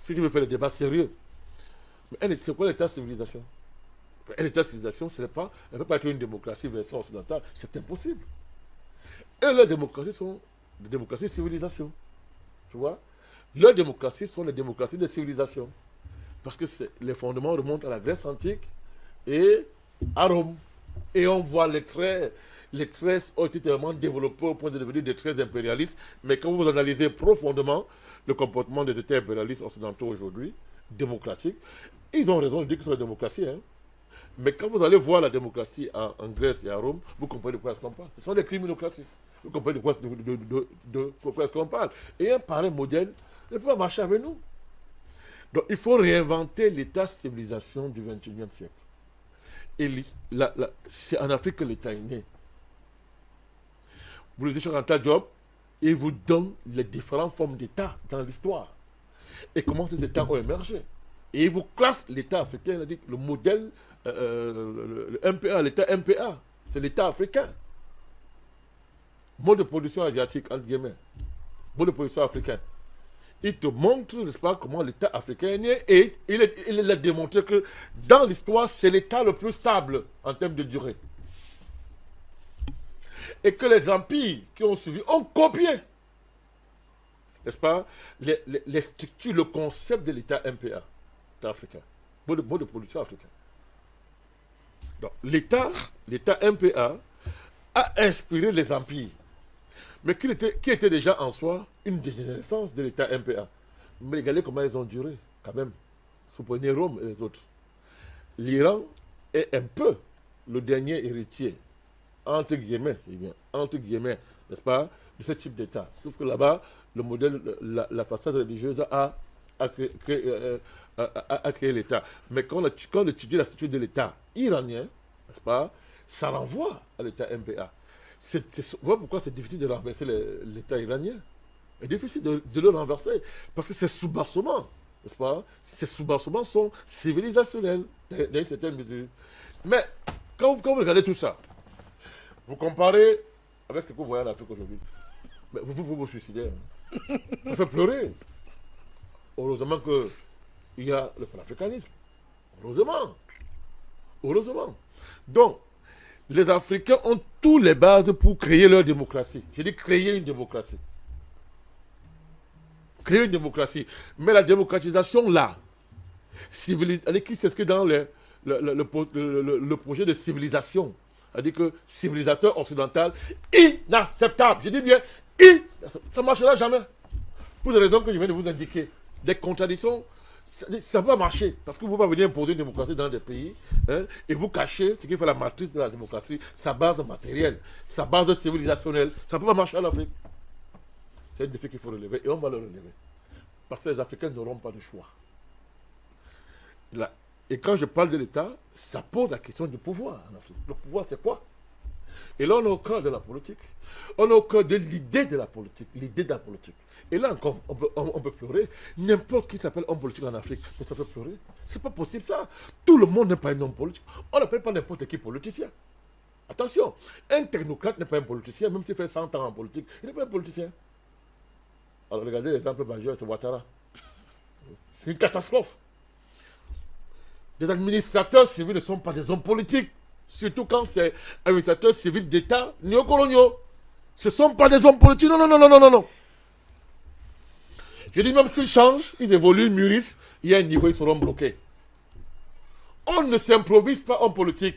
ce qui veut faire le débat sérieux. Mais c'est quoi l'État-civilisation? Un État-civilisation, ce n'est pas, elle ne peut pas être une démocratie version occidentale. C'est impossible. Et leurs démocraties sont des démocraties de civilisation. Tu vois? Leurs démocraties sont les démocraties de civilisation. Parce que les fondements remontent à la Grèce antique et à Rome. Et on voit les traits ont été tellement développés au point de devenir des traits impérialistes. Mais quand vous analysez profondément le comportement des États impérialistes occidentaux aujourd'hui, démocratiques, ils ont raison de dire que c'est la démocratie. Hein. Mais quand vous allez voir la démocratie en Grèce et à Rome, vous comprenez de quoi est-ce qu'on parle. Ce sont des criminocraties. Vous comprenez de quoi est-ce qu'on parle. Et un pareil modèle ne peut pas marcher avec nous. Donc il faut réinventer l'État-civilisation du XXIe siècle. Et c'est en Afrique que l'État est né. Vous lisez Chantal Diop, il vous donne les différentes formes d'État dans l'histoire. Et comment ces États ont émergé. Et il vous classe l'État africain, il dit le modèle, le MPA, l'État MPA, c'est l'État africain. Mode de production asiatique, entre guillemets. Mode de production africain. Il te montre, n'est-ce pas, comment l'État africain est né et il a démontré que dans l'histoire, c'est l'État le plus stable en termes de durée. Et que les empires qui ont suivi ont copié, n'est-ce pas, les structures, le concept de l'État MPA, l'État africain, mode de production africain. Donc, l'État MPA a inspiré les empires, mais qui était déjà en soi une dégénérescence de l'État MPA. Mais regardez comment ils ont duré, quand même. Vous prenez Rome et les autres. L'Iran est un peu le dernier héritier, entre guillemets, n'est-ce pas, de ce type d'État. Sauf que là-bas, le modèle, la façade religieuse a créé l'État. Mais quand on étudie la structure de l'État iranien, n'est-ce pas, ça renvoie à l'État MPA. Voilà pourquoi c'est difficile de renverser l'État iranien. C'est difficile de le renverser. Parce que ces sous-bassements, n'est-ce pas, ces sous-bassements sont civilisationnels, dans une certaine mesure. Mais quand vous regardez tout ça, vous comparez avec ce que vous voyez en Afrique aujourd'hui. Mais vous vous suicidez. Hein. Ça fait pleurer. Heureusement qu'il y a le panafricanisme. Heureusement. Heureusement. Donc, les Africains ont toutes les bases pour créer leur démocratie. J'ai dit créer une démocratie. Créer une démocratie. Mais la démocratisation, là, qui s'inscrit dans le projet de civilisation. C'est-à-dire que civilisateur occidental, inacceptable. Je dis bien, ça ne marchera jamais. Pour les raisons que je viens de vous indiquer. Des contradictions, ça ne va pas marcher. Parce que vous ne pouvez pas venir imposer une démocratie dans des pays et vous cacher ce qui fait la matrice de la démocratie, sa base matérielle, sa base civilisationnelle. Ça ne peut pas marcher en Afrique. C'est un défi qu'il faut relever et on va le relever. Parce que les Africains n'auront pas de choix. Et quand je parle de l'État, ça pose la question du pouvoir en Afrique. Le pouvoir, c'est quoi? Et là, on est au cœur de la politique. On est au cœur de l'idée de la politique. L'idée de la politique. Et là encore, on peut pleurer. N'importe qui s'appelle homme politique en Afrique, mais ça peut pleurer. C'est pas possible ça. Tout le monde n'est pas un homme politique. On n'appelle pas n'importe qui politicien. Attention, un technocrate n'est pas un politicien, même s'il fait 100 ans en politique, il n'est pas un politicien. Alors regardez l'exemple majeur, c'est Ouattara. C'est une catastrophe. Les administrateurs civils ne sont pas des hommes politiques. Surtout quand c'est un administrateur civil d'État néocoloniaux. Ce ne sont pas des hommes politiques. Non, non, non, non, non, non, non. Je dis même s'ils changent, ils évoluent, ils mûrissent, il y a un niveau, ils seront bloqués. On ne s'improvise pas en politique.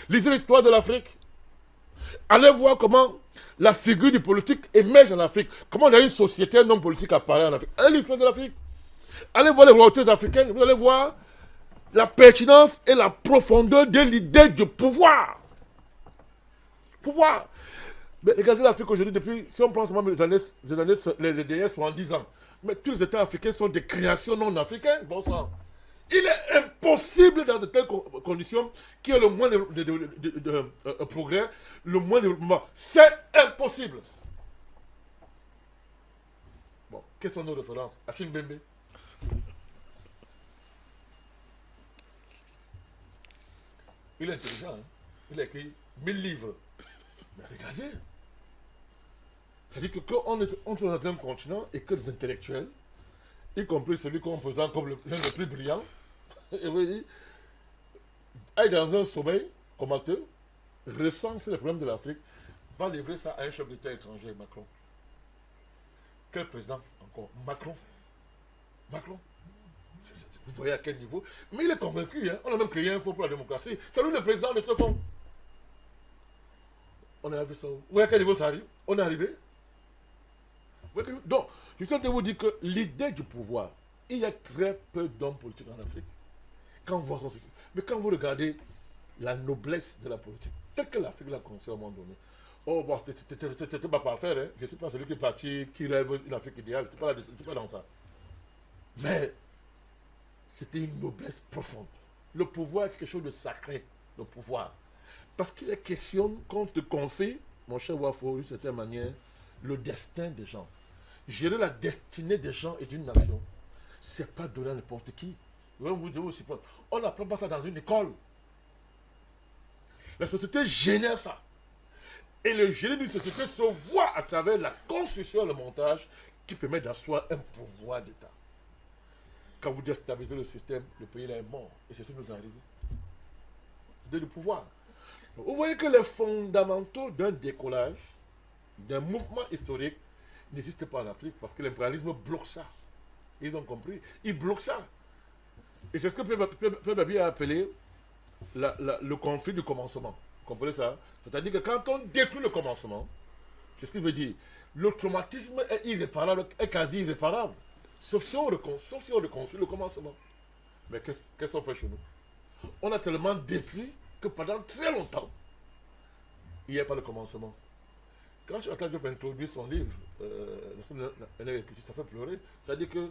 Lisez l'histoire de l'Afrique. Allez voir comment la figure du politique émerge en Afrique. Comment il y a une société non politique apparaît en Afrique. Allez l'histoire de l'Afrique. Allez voir les royautés africaines. Vous allez voir la pertinence et la profondeur de l'idée du pouvoir. Pouvoir. Mais regardez l'Afrique aujourd'hui, depuis, si on prend seulement les dernières 70 ans, mais tous les États africains sont des créations non africaines. Bon sang. Il est impossible dans de telles conditions qu'il y ait le moins de progrès, le moins de développement. C'est impossible. Bon, quelles sont nos références? Achille Mbembe. Il est intelligent, hein? Il a écrit 1000 livres. Mais regardez. C'est-à-dire que quand on est dans un continent et que les intellectuels, y compris celui qu'on présente comme l'un des plus brillants, et oui, aille dans un sommeil comateux, recense les problèmes de l'Afrique, va livrer ça à un chef d'État étranger, Macron. Quel président encore? Macron. Macron. Vous voyez à quel niveau? Mais il est convaincu, hein? On a même créé un fonds pour la démocratie. C'est lui le président de ce fonds. On est arrivé ça où? Vous voyez à quel niveau ça arrive? On est arrivé? Donc, je suis en train de vous dire que l'idée du pouvoir, il y a très peu d'hommes politiques en Afrique. Quand vous voyez ça, mais quand vous regardez la noblesse de la politique, telle que l'Afrique l'a conçue à un moment donné, oh, bon, c'était pas parfait, hein? Je ne suis pas celui qui est parti, qui rêve une Afrique idéale, c'est pas dans ça. Mais c'était une noblesse profonde. Le pouvoir est quelque chose de sacré, le pouvoir. Parce qu'il est question qu'on te confie, mon cher Wafo, d'une certaine manière, le destin des gens. Gérer la destinée des gens et d'une nation, ce n'est pas donner à n'importe qui. On n'apprend pas ça dans une école. La société génère ça. Et le génie d'une société se voit à travers la construction et le montage qui permet d'asseoir un pouvoir d'État. Quand vous déstabilisez le système, le pays là est mort. Et c'est ce qui nous est arrivé. C'est le pouvoir. Vous voyez que les fondamentaux d'un décollage, d'un mouvement historique, n'existent pas en Afrique parce que l'impérialisme bloque ça. Ils ont compris. Ils bloquent ça. Et c'est ce que Pierre Babi a appelé le conflit du commencement. Vous comprenez ça? C'est-à-dire que quand on détruit le commencement, c'est ce qui veut dire, le traumatisme est irréparable, est quasi irréparable. Sauf si on reconstruit le commencement. Mais qu'est-ce qu'on fait chez nous? On a tellement détruit que pendant très longtemps, il n'y a pas de commencement. Quand Attila Diop introduit son livre, ça fait pleurer. C'est-à-dire que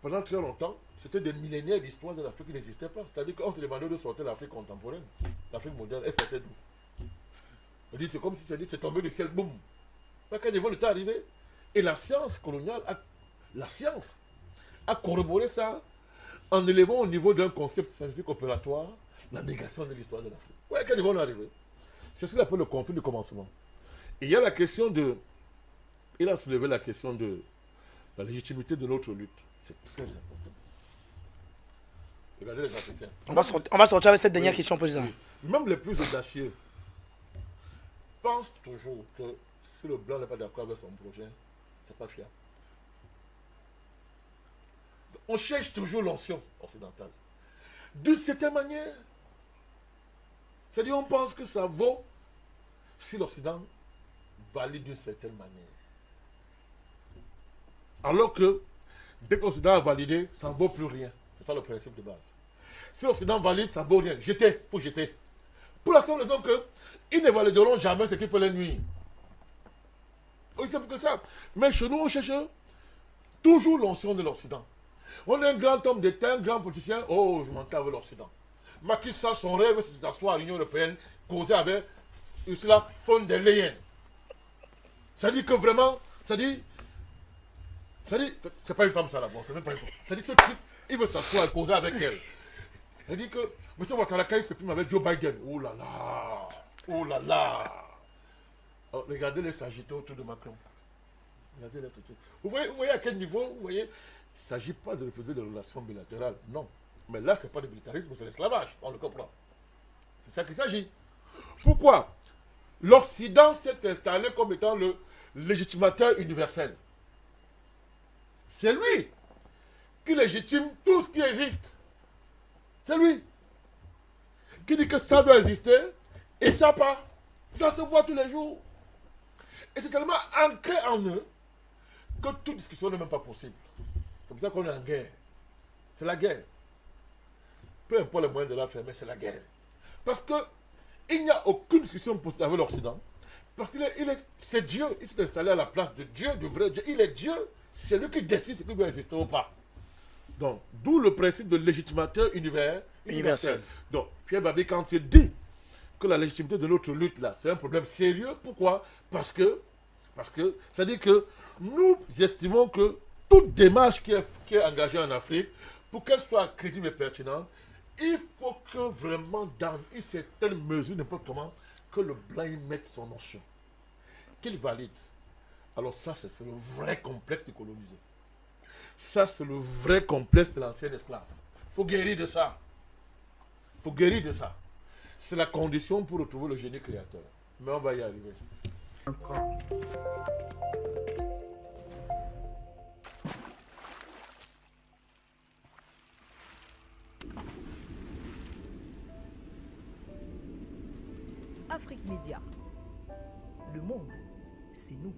pendant très longtemps, c'était des millénaires d'histoire de l'Afrique qui n'existaient pas. C'est-à-dire qu'on te demandait de sortir l'Afrique contemporaine, l'Afrique moderne, elle sortait d'où? C'est comme si c'est tombé du ciel, boum. À quel niveau est arrivé? Et la science coloniale, la science a corroboré ça en élevant au niveau d'un concept scientifique opératoire la négation de l'histoire de l'Afrique. Ouais, à quel niveau on est arrivé? C'est ce qu'il appelle le conflit de commencement. Et il y a la question de... Il a soulevé la question de la légitimité de notre lutte. C'est très important. Regardez les Africains. On va sortir avec cette dernière question, président. Oui. Même les plus audacieux pensent toujours que si le blanc n'est pas d'accord avec son projet, c'est pas fiable. On cherche toujours l'ancien occidental. De cette manière, c'est-à-dire on pense que ça vaut si l'Occident valide d'une certaine manière. Alors que dès que l'Occident a validé, ça ne vaut plus rien. C'est ça le principe de base. Si l'Occident valide, ça ne vaut rien. Jeter, il faut jeter. Pour la seule raison qu'ils ne valideront jamais ce qui peut les nuire. Aussi simple que ça. Mais chez nous, on cherche toujours l'ancien de l'Occident. On est un grand homme d'État, un grand politicien. Oh, je m'entends avec l'Occident. Macky Sall, son rêve, c'est s'asseoir à l'Union européenne, causer avec Ursula von der Leyen. C'est-à-dire que vraiment, c'est-à-dire, c'est pas une femme ça là-bas, c'est même pas une femme. C'est-à-dire ce type, il veut s'asseoir et causer avec elle. C'est-à-dire que M. Ouattara, il se filme avec Joe Biden. Oh là là, oh là là. Alors, regardez les s'agiter autour de Macron. Regardez les trucs. Vous voyez à quel niveau, vous voyez, il ne s'agit pas de refuser des relations bilatérales, non. Mais là, ce n'est pas le militarisme, c'est l'esclavage, on le comprend. C'est ça qu'il s'agit. Pourquoi? L'Occident s'est installé comme étant le légitimateur universel. C'est lui qui légitime tout ce qui existe. C'est lui qui dit que ça doit exister et ça pas. Ça se voit tous les jours. Et c'est tellement ancré en eux que toute discussion n'est même pas possible. C'est pour ça qu'on est en guerre. C'est la guerre. Peu importe les moyens de la faire, mais c'est la guerre. Parce qu'il n'y a aucune discussion possible avec l'Occident. Parce qu'il c'est Dieu. Il s'est installé à la place de Dieu, du vrai Dieu. Il est Dieu. C'est lui qui décide ce qui doit exister ou pas. Donc, d'où le principe de légitimateur universel. Donc, Pierre Babi, quand il dit que la légitimité de notre lutte, là, c'est un problème sérieux, pourquoi? Parce que, c'est-à-dire que nous estimons que toute démarche qui est engagée en Afrique, pour qu'elle soit crédible et pertinente, il faut que vraiment, dans une certaine mesure, n'importe comment, que le blanc y mette son notion. Qu'il valide. Alors ça, c'est le vrai complexe de coloniser. Ça, c'est le vrai complexe de l'ancien esclave. Il faut guérir de ça. Il faut guérir de ça. C'est la condition pour retrouver le génie créateur. Mais on va y arriver. Afrique Média. Le monde, c'est nous.